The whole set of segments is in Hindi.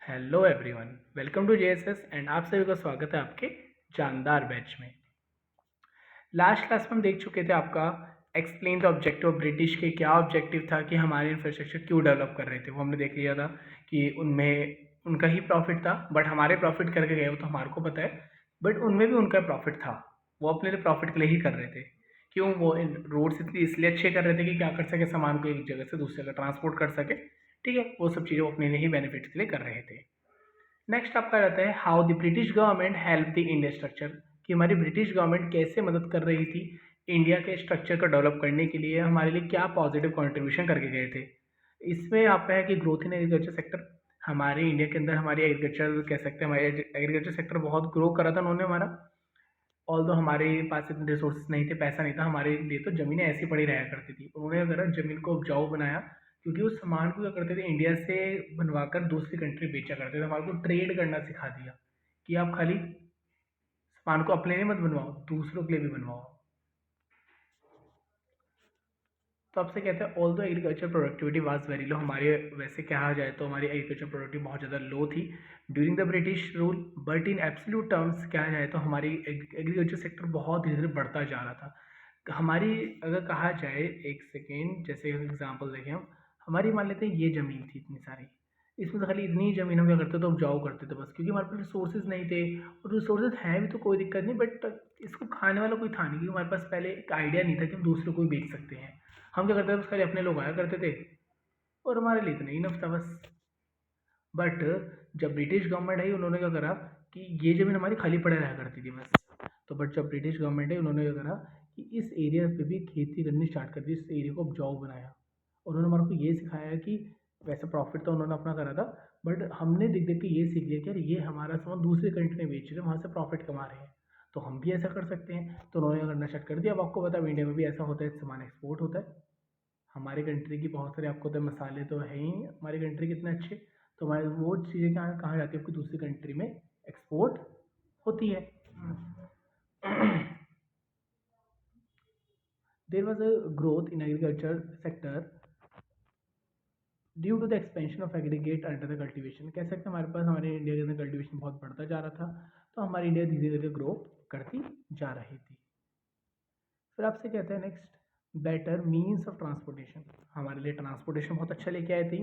Hello everyone, welcome to JSS and आप सभी का स्वागत है आपके जानदार बैच में। लास्ट क्लास में हम देख चुके थे आपका explain the objective of British के क्या ऑब्जेक्टिव था कि हमारे इंफ्रास्ट्रक्चर क्यों डेवलप कर रहे थे। वो हमने देख लिया था कि उनमें उनका ही प्रॉफिट था, बट हमारे प्रॉफिट करके गए वो तो हमारे को पता है, बट उनमें भी उनका प्रॉफिट था। वो अपने लिए प्रॉफिट के लिए ही कर रहे थे। क्यों? वो रोड्स इतनी इसलिए अच्छे कर रहे थे कि क्या कर सके, सामान को एक जगह से दूसरी जगह ट्रांसपोर्ट कर सके। ठीक है, वो सब चीज़ें वो अपने लिए ही बेनिफिट के लिए कर रहे थे। नेक्स्ट आपका रहता है how the British government help the India structure, कि हमारी ब्रिटिश गवर्नमेंट कैसे मदद कर रही थी इंडिया के स्ट्रक्चर को डेवलप करने के लिए, हमारे लिए क्या पॉजिटिव कंट्रीब्यूशन करके गए थे। इसमें आपका है कि ग्रोथ इन एग्रीकल्चर सेक्टर। हमारे इंडिया के अंदर हमारी एग्रीकल्चर कह सकते हैं, हमारे एग्रीकल्चर सेक्टर बहुत ग्रो करा था उन्होंने हमारा। ऑल दो हमारे पास इतने रिसोर्सेज नहीं थे, पैसा नहीं था, हमारे लिए तो ज़मीनें ऐसी पड़ी रहा करती थी। उन्होंने अगर ज़मीन को उपजाऊ बनाया, क्योंकि उस सामान को क्या करते थे, इंडिया से बनवाकर दूसरी कंट्री बेचा करते थे। हमारे को ट्रेड करना सिखा दिया कि आप खाली सामान को अपने लिए मत बनवाओ, दूसरों के लिए भी बनवाओ। तो आपसे कहते हैं ऑल दो agriculture productivity was very low, हमारे वैसे कहा जाए तो हमारी एग्रीकल्चर प्रोडक्टिविटी बहुत ज़्यादा लो थी during the British rule, but in absolute terms कहा जाए तो हमारी एग्रीकल्चर सेक्टर बहुत धीरे धीरे बढ़ता जा रहा था। हमारी अगर कहा जाए, एक सेकेंड, जैसे एग्जांपल देखें हम, हमारी मान लेते हैं ये ज़मीन थी इतनी सारी, इसमें से खाली इतनी ही ज़मीन हम क्या करते तो उपजाऊ करते थे बस, क्योंकि हमारे पास रिसोर्सेज नहीं थे। और रिसोर्सेज हैं भी तो कोई दिक्कत नहीं, बट इसको खाने वाला कोई था नहीं, क्योंकि हमारे पास पहले एक आइडिया नहीं था कि हम दूसरों को भी बेच सकते हैं। हम क्या करते थे, बस खाली अपने लोग आया करते थे और हमारे लिए इतना ही इनफ था बस। बट जब ब्रिटिश गवर्नमेंट आई, उन्होंने क्या करा कि ये ज़मीन हमारी खाली पड़े रहा करती थी बस। तो बट जब ब्रिटिश गवर्नमेंट आई, उन्होंने क्या करा कि इस एरिया पे भी खेती करनी स्टार्ट कर दी, इस एरिया को उपजाऊ बनाया। और उन्होंने हमारे को ये सिखाया कि वैसे प्रॉफिट तो उन्होंने अपना करा था, बट हमने देख देख के ये सीख लिया कि यार ये हमारा सामान दूसरी कंट्री में बेच रहे हैं, वहाँ से प्रॉफिट कमा रहे हैं, तो हम भी ऐसा कर सकते हैं। तो उन्होंने करना स्टार्ट कर दिया। अब आपको पता है इंडिया में भी ऐसा होता है, सामान एक्सपोर्ट होता है। हमारी कंट्री की बहुत सारे आपको तो मसाले तो हैं ही हमारी कंट्री के इतने अच्छे, तो हमारे वो चीज़ें कहाँ कहाँ जाती है, आपकी दूसरी कंट्री में एक्सपोर्ट होती है। There was a growth in agriculture sector due to the expansion of aggregate under the cultivation. कह सकते हैं हमारे पास, हमारे इंडिया के अंदर कल्टिवेशन बहुत बढ़ता जा रहा था, तो हमारी इंडिया धीरे धीरे ग्रो करती जा रही थी। फिर आपसे कहते हैं next, better means of transportation. हमारे लिए ट्रांसपोर्टेशन बहुत अच्छा लेके आए थे।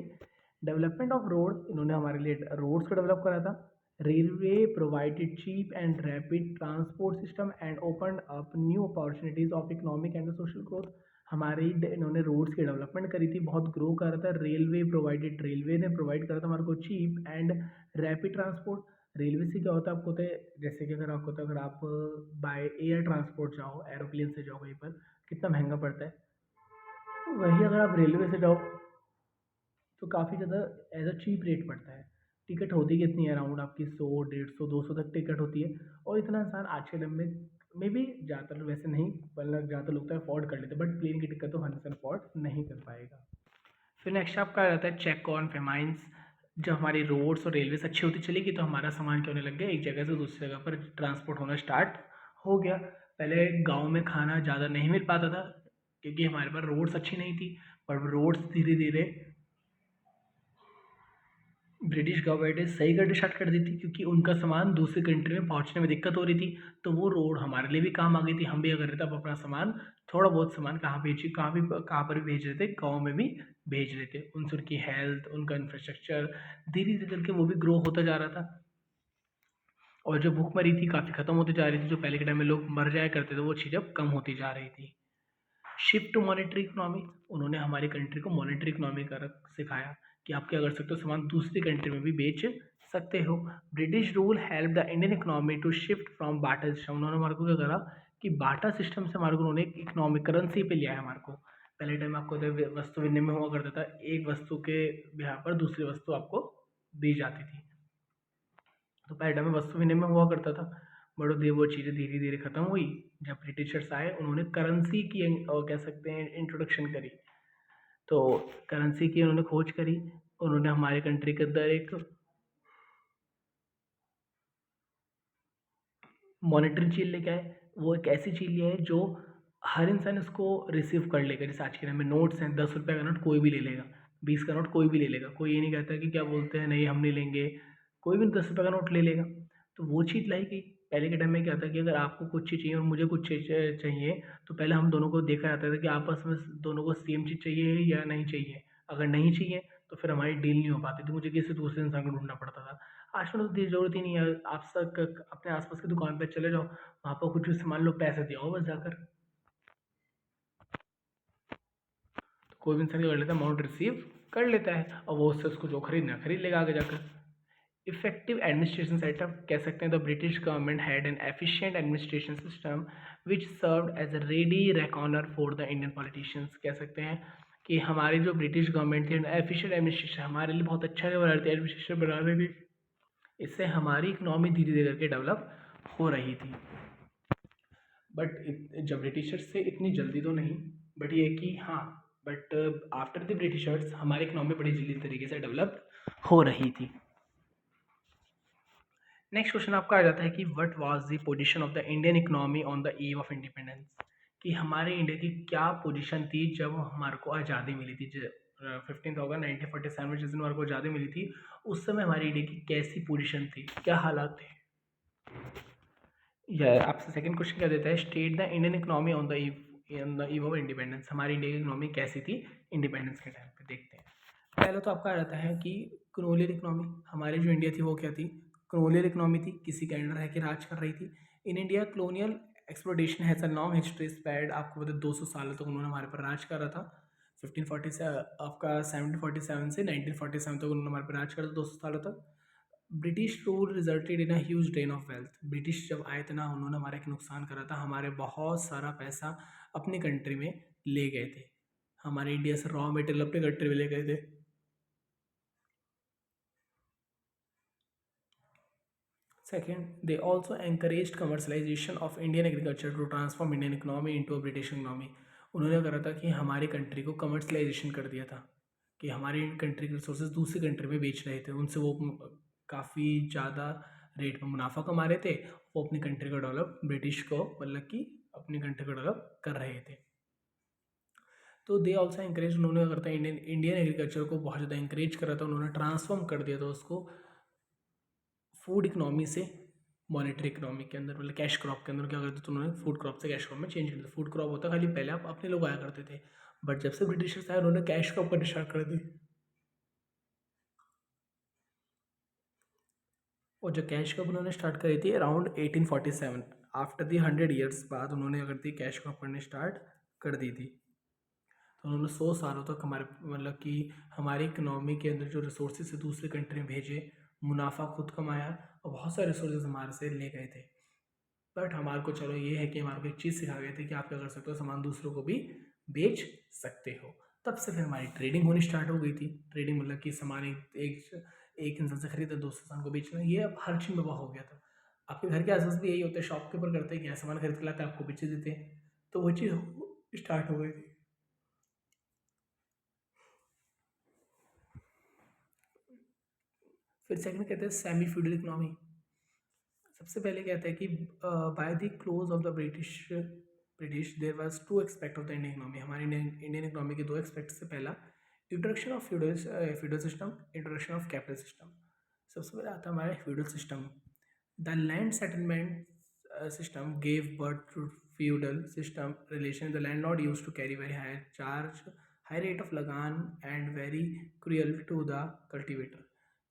डेवलपमेंट ऑफ रोड, इन्होंने हमारे लिए रोड्स को डेवलप करा था। Railway provided cheap and rapid transport system and open up new opportunities of economic and social growth. हमारी इन्होंने रोड्स की डेवलपमेंट करी थी, बहुत ग्रो कर रहा था। रेलवे प्रोवाइडेड, रेलवे ने प्रोवाइड करा था हमारे को cheap and rapid transport. Railway से क्या होता है आपको होता है, जैसे कि अगर आपको होता है, अगर आप बाय एयर ट्रांसपोर्ट जाओ, एरोप्लेन से जाओ कहीं पर, कितना महंगा पड़ता है। तो वही अगर आप रेलवे से जाओ तो काफ़ी ज़्यादा एज अ चीप रेट पड़ता है। टिकट होती कितनी है, अराउंड आपकी 100, 150, 200 तक टिकट होती है। और इतना इंसान आज के टाइम में भी ज़्यादातर लोग वैसे नहीं, मतलब ज़्यादातर लोग तो अफोर्ड कर लेते हैं, बट प्लेन की टिकट तो 100% अफोर्ड नहीं कर पाएगा। फिर नेक्स्ट आपका रहता है चेक ऑन फेमाइंस। जब हमारी रोड्स और रेलवेज अच्छी होती चलेगी तो हमारा सामान क्या होने लग गया, एक जगह से दूसरी जगह पर ट्रांसपोर्ट होना स्टार्ट हो गया। पहले गांव में खाना ज़्यादा नहीं मिल पाता था, क्योंकि हमारे पास रोड्स अच्छी नहीं थी, पर रोड्स धीरे धीरे ब्रिटिश गवर्नमेंट ने सही करनी स्टार्ट कर दी थी, क्योंकि उनका सामान दूसरी कंट्री में पहुंचने में दिक्कत हो रही थी। तो वो रोड हमारे लिए भी काम आ गई थी, हम भी अगर रहते अब अपना सामान, थोड़ा बहुत सामान कहाँ पर भी भेज रहे थे, गाँव में भी भेज रहे थे। उनसे उनकी हेल्थ, उनका इंफ्रास्ट्रक्चर धीरे धीरे करके वो भी ग्रो होता जा रहा था। और जो भूखमरी थी काफ़ी ख़त्म होती जा रही थी, जो पहले के टाइम में लोग मर जाया करते थे, वो चीज़ अब कम होती जा रही थी। शिफ्ट टू मॉनेटरी इकोनॉमी, उन्होंने हमारी कंट्री को मॉनेटरी इकोनॉमी कर सिखाया कि आप क्या कर सकते हो, सामान दूसरी कंट्री में भी बेच सकते हो। British rule help the Indian economy to shift from barter system. उन्होंने हमारे को क्या करा कि बाटा सिस्टम से हमारे को उन्होंने इकोनॉमिक करेंसी पे लिया है हमारे को। पहले टाइम आपको वस्तु विनिमय हुआ करता था, एक वस्तु के बिहार पर दूसरी वस्तु आपको दी जाती थी। तो पहले टाइम में वस्तु विनिमय हुआ करता था, बट वो चीज़ें धीरे धीरे ख़त्म हुई जब ब्रिटिशर्स आए। उन्होंने करेंसी की कह सकते हैं इंट्रोडक्शन करी। तो करेंसी की उन्होंने खोज करी, उन्होंने हमारे कंट्री के अंदर एक मॉनेटरी चीज़ लेके आए। वो एक ऐसी चीज़ ले आए जो हर इंसान इसको रिसीव कर लेगा। जैसे आज के टाइम में नोट्स हैं, 10 रुपये का नोट कोई भी ले लेगा, 20 का नोट कोई भी ले लेगा। कोई ये नहीं कहता कि क्या बोलते हैं नहीं हम नहीं लेंगे, कोई भी 10 रुपये का नोट ले लेगा। तो वो चीज़ लाई गई। पहले के टाइम में क्या था कि अगर आपको कुछ चीज़ चाहिए और मुझे कुछ चीज़ चाहिए, तो पहले हम दोनों को देखा जाता था कि आपस में दोनों को सेम चीज़ चाहिए या नहीं चाहिए। अगर नहीं चाहिए तो फिर हमारी डील नहीं हो पाती थी, मुझे किसी दूसरे इंसान को ढूँढना पड़ता था। आजकल तो ज़रूरत ही नहीं है, आप सब अपने आस-पास की दुकान पे चले जाओ, वहाँ पर कुछ भी सामान लो, पैसे दे आओ बस जाकर। तो कोई भी इंसान क्या कर लेता है, अमाउंट रिसीव कर लेता है और वो उससे उसको जो खरीदना है खरीद लेगा आगे जाकर। इफेक्टिव एडमिनिस्ट्रेशन सेटअप कह सकते हैं, the British government had an efficient administration system which served as a ready reckoner for the Indian politicians. कह सकते हैं कि हमारी जो ब्रिटिश गवर्नमेंट थी एफिशिएंट एडमिनिस्ट्रेशन हमारे लिए बहुत अच्छा बना रही थी, एडमिनिस्ट्रेशन बना रही थी। इससे हमारी इकोनॉमी धीरे धीरे करके डेवलप हो रही थी। बट जब ब्रिटिशर्स से इतनी जल्दी तो नहीं, बट ये कि हाँ, बट आफ्टर द ब्रिटिशर्स हमारी इकोनॉमी बड़ी जल्दी तरीके से डेवलप हो रही थी। नेक्स्ट क्वेश्चन आपका आ जाता है कि what was the position of the Indian economy on the eve of independence. कि हमारे इंडिया की क्या पोजीशन थी जब हमारे को आज़ादी मिली थी। 15 अगस्त 1947 में जिस दिन हमारे को आज़ादी मिली थी, उस समय हमारी इंडिया की कैसी पोजीशन थी, क्या हालात थे। या आपसे सेकंड क्वेश्चन क्या देता है, state the Indian economy on the eve of independence. हमारी इंडिया की इकोनॉमी कैसी थी इंडिपेंडेंस के टाइम पे। देखते हैं, पहले तो आपका आ जाता है कि कॉलोनियल इकोनॉमी। हमारी जो इंडिया थी वो क्या थी, कॉलोनियल इकोनॉमी थी, किसी के अंडर रह के राज कर रही थी। In India colonial exploitation has a long history spade. आपको पता है 200 साल तक उन्होंने हमारे पर राज करा था। 1540 से आपका 1747 से 1947 तक उन्होंने हमारे पर राज करा था, 200 सालों तक। British rule resulted in a huge drain of wealth. British जब आए थे ना, उन्होंने हमारा एक नुकसान करा था, हमारे बहुत सारा पैसा अपनी कंट्री में ले गए थे। हमारे इंडिया से रॉ मटेरियल अपने कंट्री में ले गए थे। Second, they also encouraged commercialization of Indian agriculture to transform Indian economy into a British economy. उन्होंने करा था कि हमारी कंट्री को कमर्शलाइजेशन कर दिया था, कि हमारी कंट्री के रिसोर्सेज दूसरी कंट्री में बेच रहे थे, उनसे वो काफ़ी ज़्यादा रेट में मुनाफा कमा रहे थे। वो अपनी कंट्री को डेवलप, ब्रिटिश को मतलब कि अपनी कंट्री को डेवलप कर रहे थे। तो दे ऑल्सो इंकरेज, उन्होंने करता है इंडियन एग्रीकल्चर को बहुत ज़्यादा इंकरेज करा था, उन्होंने ट्रांसफॉर्म कर दिया था उसको फूड इकोनॉमी से मॉनेटरी इकोनॉमी के अंदर, मतलब कैश क्रॉप के अंदर क्या करते थे उन्होंने, फूड क्रॉप से कैश क्रॉप में चेंज कर दिया। फूड क्रॉप होता खाली पहले आप अपने लोग आया करते थे, बट जब से ब्रिटिशर्स आए उन्होंने कैश क्रॉप करना स्टार्ट कर दी। और जो कैश क्रॉप उन्होंने स्टार्ट करी थी अराउंड 1847, आफ्टर दी 100 ईयर्स बाद उन्होंने अगर थी कैश क्रॉप करनी स्टार्ट कर दी थी। तो उन्होंने 100 सालों तक हमारे मतलब कि हमारी इकोनॉमी के अंदर जो रिसोर्सेज से दूसरी कंट्री में भेजे, मुनाफा खुद कमाया और बहुत सारे रिसोर्सेज हमारे से ले गए थे। बट हमारे को चलो ये है कि हमारे को एक चीज़ सिखा गए थे कि आप क्या कर सकते हो, सामान दूसरों को भी बेच सकते हो। तब से फिर हमारी ट्रेडिंग होनी स्टार्ट हो गई थी। ट्रेडिंग मतलब कि सामान एक इंसान से खरीदा दूसरे इंसान को बेचना, ये अब हर चीज़ में वह हो गया था। आपके घर के आसपास भी यही होता है, शॉपकीपर करते हैं क्या, सामान खरीद के लाते हैं आपको बेच देते हैं। तो वो चीज़ स्टार्ट हो गई थी। फिर सेकंड कहते हैं सेमी फ्यूडल इकोनॉमी। सबसे पहले कहते हैं कि by the close of the British there was two aspect of the Indian economy. हमारी इंडियन इकोनॉमी के दो एक्सपेक्ट से, पहला introduction of feudal system, introduction of capital system. सबसे पहले आता है हमारा feudal system. The land settlement system gave birth to feudal system relation. The landlord used to carry very high rate of lagan and very cruel to the cultivator.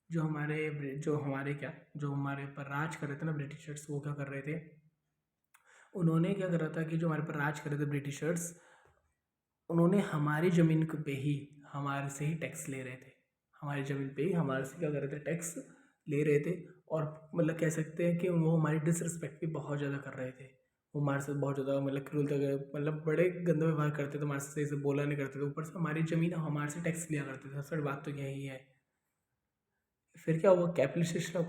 जो हमारे पर राज कर रहे थे ना ब्रिटिशर्स, वो क्या कर रहे थे, उन्होंने क्या करा था कि जो हमारे पर राज कर रहे थे ब्रिटिशर्स, उन्होंने हमारी ज़मीन पे ही हमारे से ही टैक्स ले रहे थे। हमारी ज़मीन पे ही हमारे से क्या कर रहे थे, टैक्स ले रहे थे। और मतलब कह सकते हैं कि वो हमारी डिसरिस्पेक्ट भी बहुत ज़्यादा कर रहे थे। वो हमारे साथ बहुत ज़्यादा मतलब क्रूल तक, मतलब बड़े गंदे व्यवहार करते थे हमारे से, सही से बोला नहीं करते थे, ऊपर से हमारी ज़मीन हमारे से टैक्स लिया करते थे। सबसे बात तो यही है। फिर क्या हुआ, कैपिटलिस्ट सिस्टम।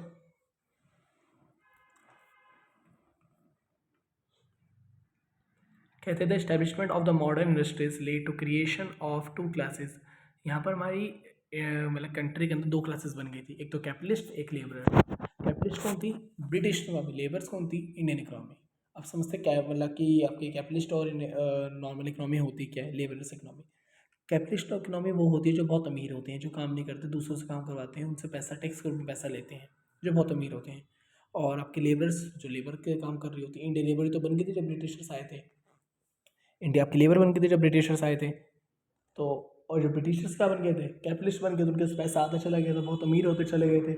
कहते थे establishment of the modern industries lead to creation of two classes. यहाँ पर हमारी मतलब कंट्री के अंदर दो क्लासेस बन गई थी, एक तो कैपिटलिस्ट, एक लेबर। कैपिटलिस्ट कौन थी, ब्रिटिश इकोनॉमी। लेबर्स कौन थी, इंडियन इकोनॉमी। अब समझते क्या मतलब कि आपकी कैपिटलिस्ट और नॉर्मल इकोनॉमी होती क्या है, लेबरलेस इकोनॉमी। कैपिटलिस्ट इकोनॉमी वो होती है जो बहुत अमीर होते हैं, जो काम नहीं करते, दूसरों से काम करवाते हैं, उनसे पैसा टैक्स कर पैसा लेते हैं। जो बहुत अमीर होते हैं, और आपके लेबर्स जो लेबर के काम कर रही होती है। इंडिया लेबर ही तो बन गई थी जब ब्रिटिशर्स आए थे, इंडिया आपकी लेबर बन गई थी जब ब्रिटिशर्स आए थे। तो और जब ब्रिटिशर्स क्या बन गए थे, कैपिटलिस्ट बन गए थे, उनके पास पैसा आता चला गया था, बहुत अमीर होते चले गए थे।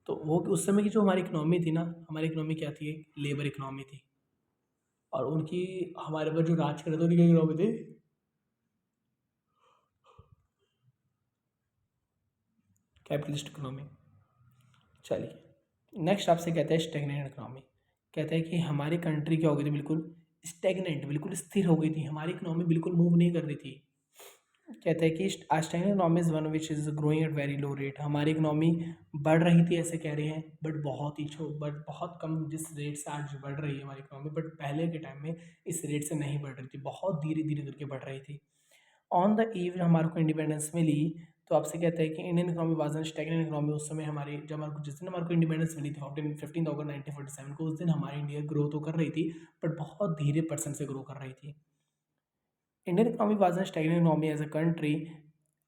तो वो उस समय की जो हमारी इकोनॉमी थी ना, हमारी इकोनॉमी क्या थी, लेबर इकोनॉमी थी। और उनकी हमारे पर जो राज कर रहे थे उनकी इकोनॉमी थी कैपिटलिस्ट इकोनॉमी। चलिए नेक्स्ट आपसे कहते हैं स्टेगनेंट इकोनॉमी। कहते हैं कि हमारी कंट्री क्या हो गई थी, बिल्कुल स्टेगनेंट, बिल्कुल स्थिर हो गई थी, हमारी इकोनॉमी बिल्कुल मूव नहीं कर रही थी। कहते हैं कि stagnant economy is one which is growing at very low rate. हमारी इकोनॉमी बढ़ रही थी ऐसे कह रहे हैं, बट बहुत ही बट बहुत कम जिस रेट से आज बढ़ रही है हमारी इकोनॉमी, बट पहले के टाइम में इस रेट से नहीं बढ़ रही थी, बहुत धीरे धीरे करके बढ़ रही थी। ऑन द ईव हमारे को इंडिपेंडेंस मिली, तो आपसे कहता है कि Indian economy was an stagnant economy. उस समय हमारी जब हमारे जिस दिन हमारे को इंडिपेंडेंस मिली थी 15 अगस्त 1947 को, उस दिन हमारी इंडिया ग्रो तो कर रही थी बट बहुत धीरे परसेंट से ग्रो कर रही थी। Indian economy was an stagnant economy as a country.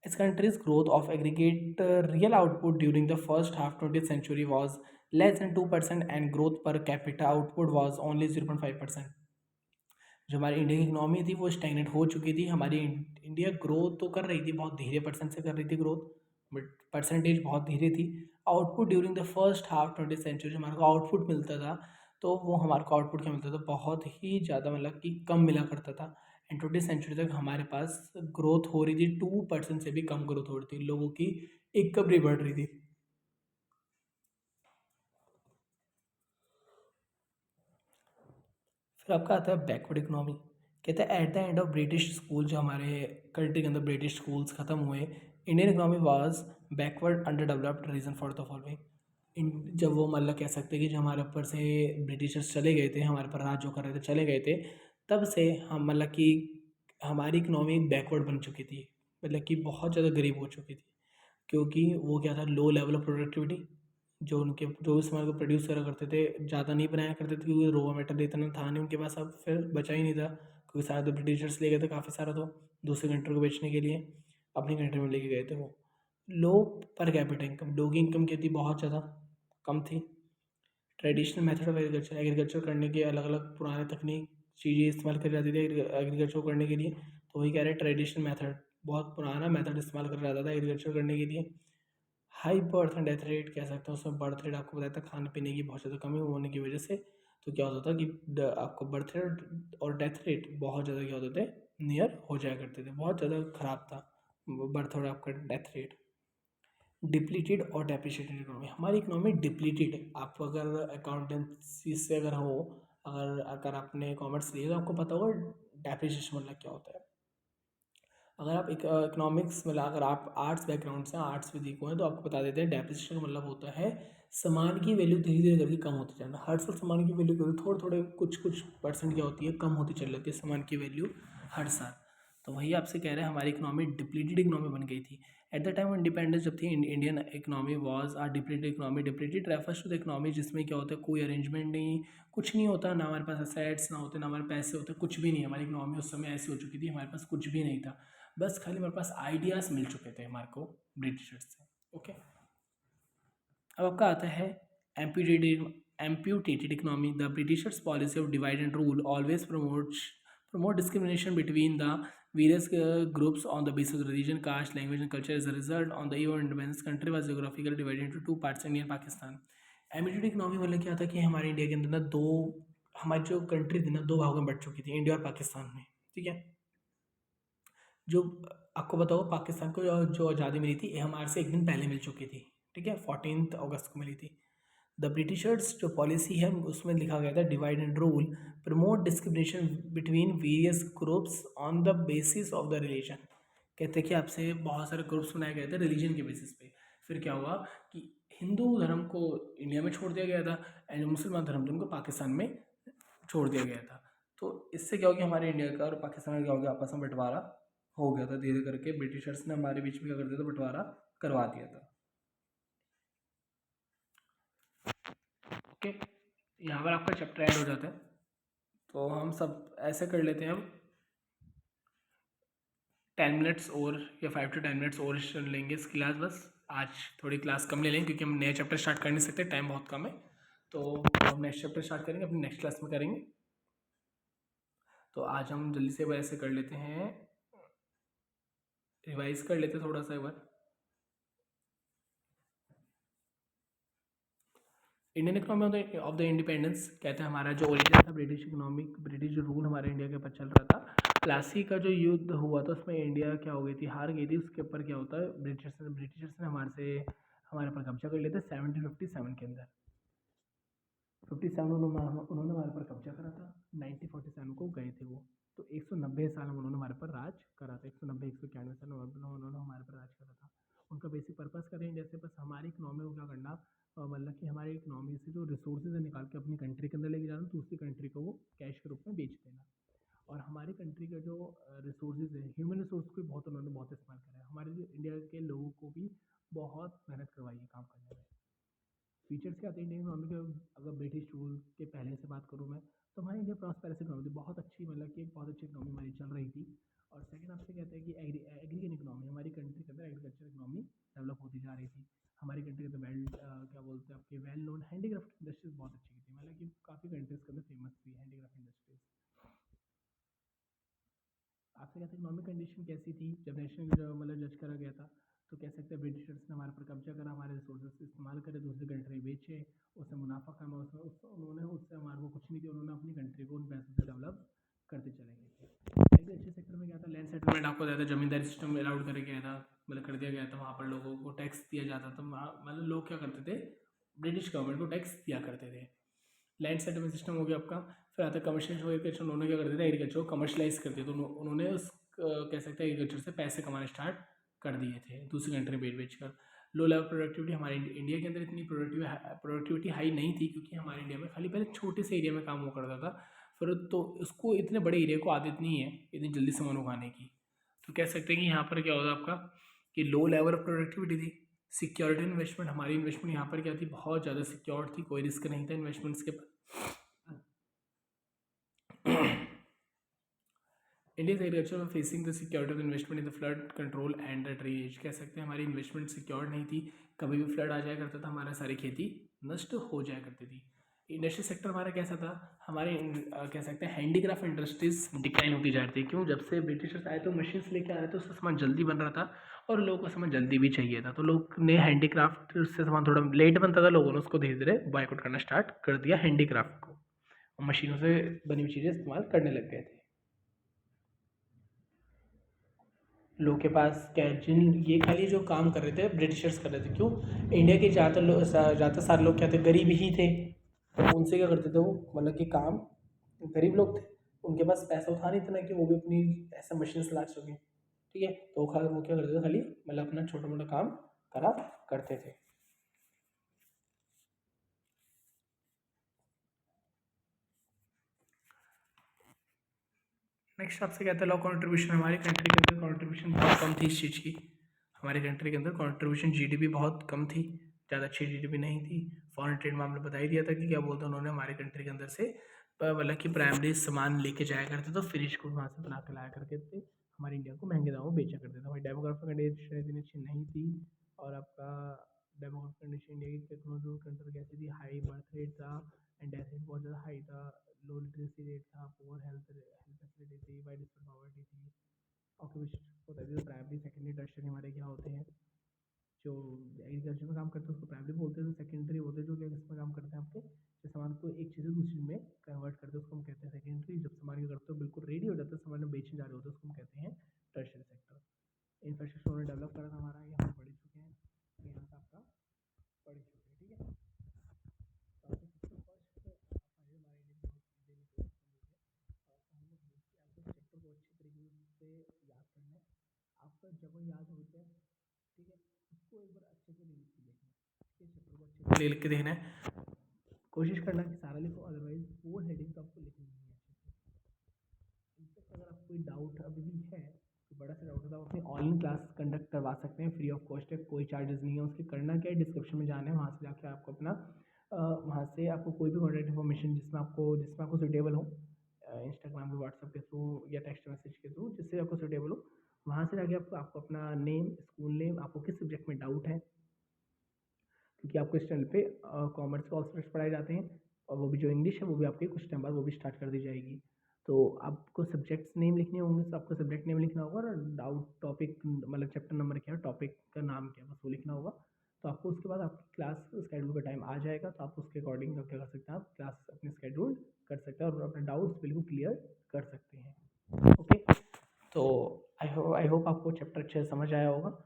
इस country's growth of aggregate real output during the first half 20th century was less than 2% and growth per capita output was only 0.5%। जो हमारी इंडिया की इकोनॉमी थी वो स्टैग्नेंट हो चुकी थी। हमारी इंडिया ग्रोथ तो कर रही थी, बहुत धीरे परसेंट से कर रही थी ग्रोथ, बट परसेंटेज बहुत धीरे थी। Output during the first half 20th century, हमारे को आउटपुट मिलता था, तो वो हमारे को आउटपुट क्या मिलता था, बहुत ही ज़्यादा, मतलब कि कम मिला करता था। एंड 20th सेंचुरी तक हमारे पास ग्रोथ हो रही थी 2% से भी कम ग्रोथ हो रही थी, लोगों की इनकम नहीं बढ़ रही थी। फिर आपका आता है बैकवर्ड इकोनॉमी। कहते हैं at the end of British school, जो हमारे कंट्री के अंदर ब्रिटिश स्कूल्स खत्म हुए, Indian economy was backward underdeveloped. Reason for the following. जब वो मतलब कह सकते हैं कि जो हमारे ऊपर से ब्रिटिशर्स चले गए थे, हमारे पर राज जो कर रहे थे चले गए थे, तब से हम मतलब कि हमारी इकोनॉमी बैकवर्ड बन चुकी थी, मतलब कि बहुत ज़्यादा गरीब हो चुकी थी। क्योंकि वो क्या था, लो लेवल ऑफ प्रोडक्टिविटी, जो उनके जो इस सामान को प्रोड्यूस करा करते थे ज़्यादा नहीं बनाया करते थे, क्योंकि रॉ मटेरियल इतना था नहीं उनके पास। अब फिर बचा ही नहीं था, क्योंकि सारे तो ब्रिटिशर्स ले गए थे काफ़ी सारा, तो दूसरे कंट्री को बेचने के लिए अपनी कंट्री में लेके गए थे वो। लो पर कैपिटा इनकम, लोगों की इनकम क्या थी, बहुत ज़्यादा कम थी। Traditional method of agriculture, agriculture करने के अलग अलग पुराने तकनीक चीज़ें इस्तेमाल करी जाती थी एग्रीकल्चर करने के लिए। तो वही कह रहे हैं ट्रेडिशनल मेथड, बहुत पुराना मेथड इस्तेमाल करा जाता था एग्रीकल्चर करने के लिए। High birth and death rate कह सकते हैं, उसमें बर्थ रेट आपको बताया था खाने पीने की बहुत ज़्यादा कमी होने की वजह से। तो क्या होता था कि आपको बर्थ रेट और डेथ रेट बहुत ज़्यादा क्या होते थे, नियर हो जाया करते थे, बहुत ज़्यादा ख़राब था बर्थ और आपका डेथ रेट। डिप्लीटेड और डेप्रिशिएटेड इकोनॉमी, हमारी इकोनॉमी डिप्लीटेड। आप अगर अकाउंटेंसी से अगर हो, अगर अगर आपने कॉमर्स लिया तो आपको पता होगा डेप्रिशिएशन मतलब क्या होता है। अगर आप इकोनॉमिक्स मतलब अगर आप आर्ट्स बैकग्राउंड से आर्ट्स में देखो हैं तो आपको बता देते हैं डेप्रिसिएशन का मतलब होता है सामान की वैल्यू धीरे धीरे करके कम होती जाना। हर साल सामान की वैल्यू थोड़े थोड़े कुछ कुछ परसेंट क्या होती है, कम होती चल जाती है सामान की वैल्यू हर साल। तो वही आपसे कह रहे हैं हमारी इकोनॉमी डिप्लीटेड इकोनॉमी बन गई थी। एट द टाइम इंडिपेंडेंस जब थी, Indian economy was are depleted economy. Depleted refers to the economy जिसमें क्या होता है, कोई अरेंजमेंट नहीं, कुछ नहीं होता, ना हमारे पास असेट्स ना होते, ना हमारे पैसे होते, कुछ भी नहीं। हमारी इकोनॉमी उस समय ऐसी हो चुकी थी, हमारे पास कुछ भी नहीं था, बस खाली हमारे पास आइडियाज़ मिल चुके थे हमारे को ब्रिटिशर्स से। ओके, अब आपका आता है amputated economy. The Britishers policy of divide and rule always promote discrimination between the various groups on the basis of religion, caste, language and culture. As a result, on the eve of independence, country was geographically divided into two parts, India and Pakistan. Amputated economy मतलब क्या था कि हमारे इंडिया के अंदर ना दो, हमारी जो कंट्री थी ना दो भागों में बढ़ चुकी थी, इंडिया और पाकिस्तान में। ठीक है, जो आपको बताओ पाकिस्तान को जो आज़ादी मिली थी हमारे से एक दिन पहले मिल चुकी थी। ठीक है, 14 अगस्त को मिली थी। द ब्रिटिशर्स जो पॉलिसी है उसमें लिखा गया था divide and rule promote discrimination between various groups on the basis of the religion. कहते हैं कि आपसे बहुत सारे ग्रुप्स बनाए गए थे रिलीजन के बेसिस पे। फिर क्या हुआ कि हिंदू धर्म को इंडिया में छोड़ दिया गया था एंड मुसलमान धर्म उनको पाकिस्तान में छोड़ दिया गया था। तो इससे क्या हो गया, हमारे इंडिया का और पाकिस्तान का क्या हो गया, आपस में बंटवारा हो गया था धीरे करके। ब्रिटिशर्स ने हमारे बीच में क्या कर दिया था, बंटवारा करवा दिया था। ओके, यहाँ पर आपका चैप्टर एंड हो जाता है। तो हम सब ऐसे कर लेते हैं, अब 10 मिनट्स और या 5 to 10 मिनट्स और लेंगे इस क्लास बस, आज थोड़ी क्लास कम ले लेंगे क्योंकि हम नया चैप्टर स्टार्ट कर नहीं सकते, टाइम बहुत कम है। तो हम नेक्स्ट चैप्टर स्टार्ट करेंगे, अपनी नेक्स्ट क्लास में करेंगे। तो आज हम जल्दी से ऐसे कर लेते हैं, रिवाइज कर लेते हैं थोड़ा सा एक बार। Indian economy of the independence कहते हैं हमारा जो ओरिजिन था ब्रिटिश इकोनॉमिक, ब्रिटिश जो रूल हमारे इंडिया के ऊपर चल रहा था। प्लासी का जो युद्ध हुआ था उसमें इंडिया क्या हो गई थी, हार गई थी। उसके ऊपर क्या होता है, ब्रिटिशर्स ने हमारे पर कब्जा कर लिया था 1757 के अंदर। 57 उन्होंने हमारे पर कब्जा करा था, 1947 को गए थे वो। तो 190 साल उन्होंने हमारे पर राज करा था, 190 191 साल उन्होंने हमारे पर राज करा था। उनका बेसिक पर्पस करें जैसे बस हमारी इकोनॉमी को क्या करना, मतलब कि हमारी इकोनॉमी से जो रिसोर्सेज है निकाल के अपनी कंट्री के अंदर लेके जाना, दूसरी कंट्री को वो कैश के रूप में बेच देना। और हमारी कंट्री का जो रिसोर्सेज है, ह्यूमन रिसोर्स को बहुत उन्होंने बहुत इस्तेमाल करा है। हमारे इंडिया के लोगों को भी बहुत मेहनत करवाई है काम करने में। फीचर्स क्या आते हैं इंडियन इकोनॉमी के, अगर ब्रिटिश रूल के पहले से बात करूँ मैं, तो हमारी इंडिया प्रॉस्पेरस इकोनॉमी थी, बहुत अच्छी, मतलब कि एक बहुत अच्छी इकोनॉमी हमारी चल रही थी। और सेकंड आपसे कहते हैं कि एग्रीगेन इकोनॉमी, हमारी कंट्री के अंदर एग्रीकल्चर इकोनॉमी डेवलप होती जा रही थी। हमारी कंट्री के अंदर क्या बोलते हैं आपके वेल नोन हैंडीक्राफ्ट इंडस्ट्रीज बहुत अच्छी थी, मतलब कि काफ़ी कंट्रीज के अंदर फेमस थी हैंडीक्राफ्ट इंडस्ट्रीज। आपसे कहते हैं इकोनॉमिक कंडीशन कैसी थी जब नेशनल मतलब जज करा गया था, तो कह सकते हैं ब्रिटिशर्स ने हमारे पर कब्जा करा, हमारे रिसोर्सेज इस्तेमाल करे, दूसरी कंट्री बेचे, उससे मुनाफा कमा, उन्होंने उससे हमारे को कुछ नहीं दिया, उन्होंने अपनी कंट्री को उन पैसों से डेवलप करते चले गए थे। एग्रीकल्चर सेक्टर में क्या था, लैंड सेटलमेंट आपको ज़्यादा जमींदारी सिस्टम अलाउड कर गया था, मतलब कर दिया गया था। वहाँ पर लोगों को टैक्स दिया जाता था, मतलब लोग क्या करते थे, ब्रिटिश गवर्नमेंट को टैक्स दिया करते थे। लैंड सेटलमेंट सिस्टम हो गया आपका। फिर आता है कमर्शियल एग्रीकल्चर, उन्होंने क्या कर दिया था, एग्रीकल्चर को कमर्शलाइज कर दिया। तो उन्होंने उस कह सकते हैं एग्रीकल्चर से पैसे कमाने स्टार्ट कर दिए थे दूसरी कंट्री बेच बेच कर। लो लेवल प्रोडक्टिविटी, हमारे इंडिया के अंदर इतनी प्रोडक्टिविटी हाई नहीं थी, क्योंकि हमारे इंडिया में खाली पहले छोटे से एरिया में काम हुआ करता था। फिर तो उसको इतने बड़े एरिया को आदत नहीं है इतनी जल्दी सामान उगाने की। तो कह सकते हैं कि यहाँ पर क्या होता आपका कि लो लेवल ऑफ प्रोडक्टिविटी थी। सिक्योरिटी इन्वेस्टमेंट, हमारी इन्वेस्टमेंट यहाँ पर क्या थी, बहुत ज़्यादा सिक्योर थी, कोई रिस्क नहीं था इन्वेस्टमेंट्स के पर। इंडियन एग्रीकल्चर में facing the security of investment in the flood control and the drainage, कह सकते हैं हमारी इन्वेस्टमेंट सिक्योर नहीं थी, कभी भी फ्लड आ जाया करता था, हमारा सारी खेती नष्ट हो जाया करती थी। इंडस्ट्री सेक्टर हमारा कैसा था, हमारे कह सकते हैं हैंडीक्राफ्ट इंडस्ट्रीज डिक्लाइन होती जा रही थी। क्यों, जब से ब्रिटिशर्स आए तो मशीन्स लेके आ रहे थे, उससे सामान जल्दी बन रहा था और लोगों को सामान जल्दी भी चाहिए था, तो लोग ने हैंडीक्राफ्ट से सामान थोड़ा लेट बनता था, लोगों ने उसको धीरे धीरे बॉयकॉट करना स्टार्ट कर दिया हैंडीक्राफ्ट को, मशीनों से बनी हुई चीज़ें इस्तेमाल करने लग गए थे। लोग के पास क्या, जिन ये खाली जो काम कर रहे थे ब्रिटिशर्स कर रहे थे। क्यों, इंडिया के ज़्यादातर सारे लोग क्या थे, गरीब ही थे। तो उनसे क्या करते थे वो, मतलब कि काम, गरीब लोग थे, उनके पास पैसा था नहीं इतना कि वो भी अपनी ऐसा मशीन ला सकें। ठीक है, तो वो क्या करते थे, खाली मतलब अपना छोटा मोटा काम करा करते थे। नेक्स्ट आपसे कहता है लॉ कंट्रीब्यूशन, हमारी कंट्री के अंदर कंट्रीब्यूशन बहुत कम थी इस चीज़ की। हमारी कंट्री के अंदर कंट्रीब्यूशन जीडीपी बहुत कम थी, ज़्यादा अच्छी जीडीपी नहीं थी। फॉरेन ट्रेड मामले बता ही दिया था कि क्या बोलते हैं उन्होंने, हमारी कंट्री के अंदर से मतलब कि प्राइमरी सामान लेके जाया करते थे, फिनिश गुड वहाँ से बना के लाया करते थे, हमारी इंडिया को महंगे दामों में बेचा करते थे। हमारी डेमोग्राफिक कंडीशन इतनी अच्छी नहीं थी। और आपका डेमोग्राफिक कंडीशन इंडिया की टेक्नोलॉजी कंट्री कैसी थी, हाई बर्थ रेट था एंड डेथ रेट बहुत ज़्यादा हाई था, लो लिटरेसी रेट था, पुअर हेल्थ फैसिलिटी थी, वाइड स्प्रेड पॉवर्टी थी। ऑक्यूपेशन होता है, प्राइमरी सेकेंडरी टर्शियरी हमारे क्या होते हैं, जो एग्रीकल्चर में काम करते हैं उसको प्राइमरी बोलते हैं, जो सेकेंडरी होते हैं जो कि इसमें काम करते हैं आपके, जो सामान को एक चीज़ से दूसरी में कन्वर्ट करते हैं उसको हम कहते हैं सेकेंडरी। जब सामान क्या करते हो बिल्कुल रेडी हो जाता है, सामान बेचने जा रहे होते हैं, उसको हम कहते हैं टर्शियरी सेक्टर। इंफ्रास्ट्रक्चर उन्होंने डेवलप करा था हमारा, यहाँ पर बढ़ चुके हैं, तो यहाँ से आपका बढ़ चुके हैं। ठीक है, तो आपको सबसे फर्स्ट हमारे इंडियन सिस्टम आपको चैप्टर को अच्छी तरीके से याद करना है। आपका जब याद हो जाए, ठीक है, उसको एक बार अच्छे से लिख के देखना है, चैप्टर को अच्छे से लिख के देखना है, कोशिश करना कि सारा लिखो, अदरवाइज वो हेडिंग तो आपको लिखनी नहीं है अच्छे से। इनफैक्ट अगर आपको कोई डाउट अभी भी है, तो बड़ा सा डाउट है, तो आप अपनी ऑनलाइन क्लास कंडक्ट करवा सकते हैं, फ्री ऑफ कॉस्ट है, कोई चार्जेस नहीं है उसके। करना क्या है, डिस्क्रिप्शन में जाना है, वहाँ से जाके आपको अपना वहाँ से आपको कोई भी कॉन्टैक्ट इन्फॉर्मेशन जिसमें आपको सूटेबल हो, इंस्टाग्राम पे, व्हाट्सएप के थ्रू या टेक्स्ट मैसेज के थ्रू, जिससे आपको सूटेबल हो, वहाँ से जाके आपको अपना नेम, स्कूल नेम, आपको किस सब्जेक्ट में डाउट है, क्योंकि आपको इस चैनल पे कॉमर्स के ऑल सब्जेक्ट्स पढ़ाए जाते हैं, और वो भी जो इंग्लिश है वो भी आपके कुछ टाइम बाद वो भी स्टार्ट कर दी जाएगी। तो आपको सब्जेक्ट्स नेम लिखने होंगे, तो आपको सब्जेक्ट नेम लिखना होगा, और डाउट टॉपिक मतलब चैप्टर नंबर क्या है, टॉपिक का नाम क्या है, बस वो लिखना होगा। तो आपको उसके बाद आपकी क्लास स्केड्यूल का टाइम आ जाएगा, तो आप उसके अकॉर्डिंग क्या कर सकते हैं, आप क्लास अपने स्केड्यूल कर सकते हैं और अपने डाउट्स बिल्कुल क्लियर कर सकते हैं। ओके, तो आई होप आपको चैप्टर अच्छे से समझ आया होगा।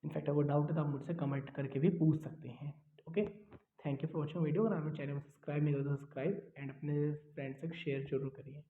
इनफैक्ट अगर डाउट है तो आप मुझसे कमेंट करके भी पूछ सकते हैं। Okay, thank you for watching video. अगर आपने चैनल को सब्सक्राइब नहीं करा तो सब्सक्राइब, एंड अपने फ्रेंड्स से शेयर जरूर करिए।